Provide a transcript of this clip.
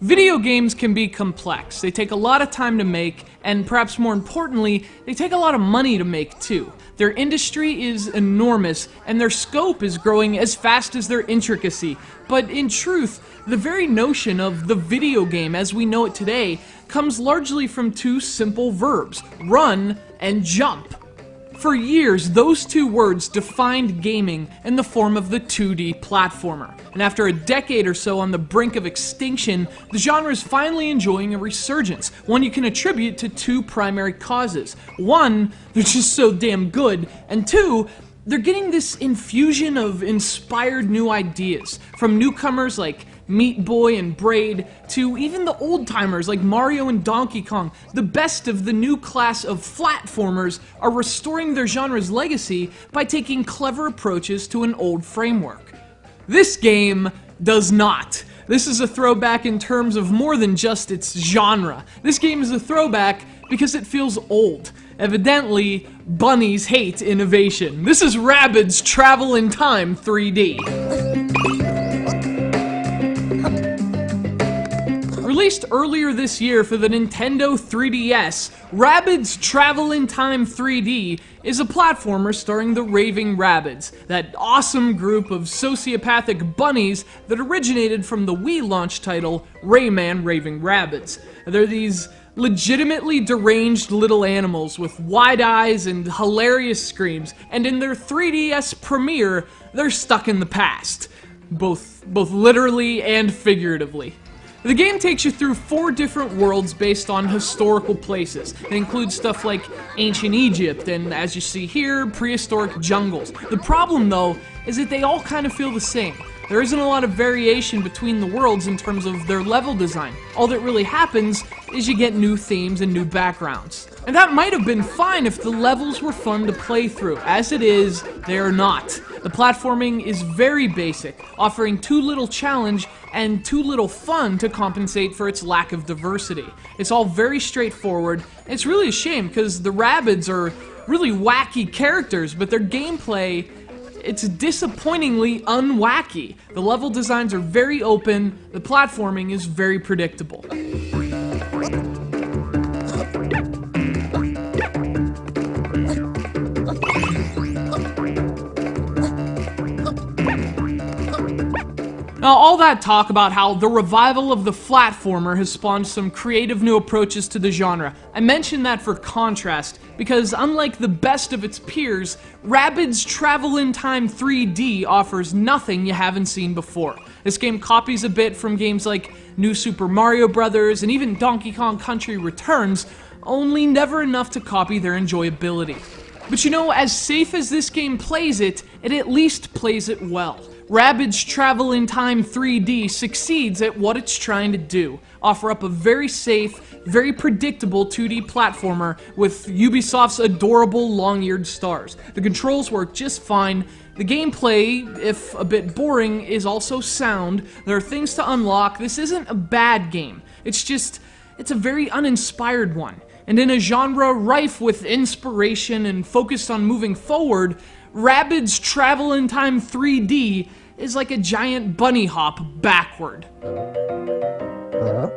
Video games can be complex. They take a lot of time to make, and perhaps more importantly, they take a lot of money to make too. Their industry is enormous, and their scope is growing as fast as their intricacy. But in truth, the very notion of the video game as we know it today comes largely from two simple verbs: run and jump. For years, those two words defined gaming in the form of the 2D platformer. And after a decade or so on the brink of extinction, the genre is finally enjoying a resurgence, one you can attribute to two primary causes. One, they're just so damn good, and two, they're getting this infusion of inspired new ideas from newcomers like Meat Boy and Braid, to even the old-timers like Mario and Donkey Kong. The best of the new class of flatformers are restoring their genre's legacy by taking clever approaches to an old framework. This game does not. This is a throwback in terms of more than just its genre. This game is a throwback because it feels old. Evidently, bunnies hate innovation. This is Rabbids Travel in Time 3D. Released earlier this year for the Nintendo 3DS, Rabbids Travel in Time 3D is a platformer starring the Raving Rabbids, that awesome group of sociopathic bunnies that originated from the Wii launch title Rayman Raving Rabbids. They're these legitimately deranged little animals with wide eyes and hilarious screams, and in their 3DS premiere, they're stuck in the past. Both literally and figuratively. The game takes you through 4 different worlds based on historical places. It includes stuff like ancient Egypt and, as you see here, prehistoric jungles. The problem, though, is that they all kind of feel the same. There isn't a lot of variation between the worlds in terms of their level design. All that really happens is you get new themes and new backgrounds. And that might have been fine if the levels were fun to play through. As it is, they are not. The platforming is very basic, offering too little challenge and too little fun to compensate for its lack of diversity. It's all very straightforward. It's really a shame because the Rabbids are really wacky characters, but their gameplay, it's disappointingly unwacky. The level designs are very open, the platforming is very predictable. Now, all that talk about how the revival of the flatformer has spawned some creative new approaches to the genre, I mention that for contrast, because unlike the best of its peers, Rabbids Travel in Time 3D offers nothing you haven't seen before. This game copies a bit from games like New Super Mario Bros. And even Donkey Kong Country Returns, only never enough to copy their enjoyability. But you know, as safe as this game plays it at least plays it well. Rabbids Travel in Time 3D succeeds at what it's trying to do, offer up a very safe, very predictable 2D platformer with Ubisoft's adorable long-eared stars. The controls work just fine, the gameplay, if a bit boring, is also sound, there are things to unlock. This isn't a bad game, it's a very uninspired one. And in a genre rife with inspiration and focused on moving forward, Rabbids Travel in Time 3D is like a giant bunny hop backward. Uh-huh.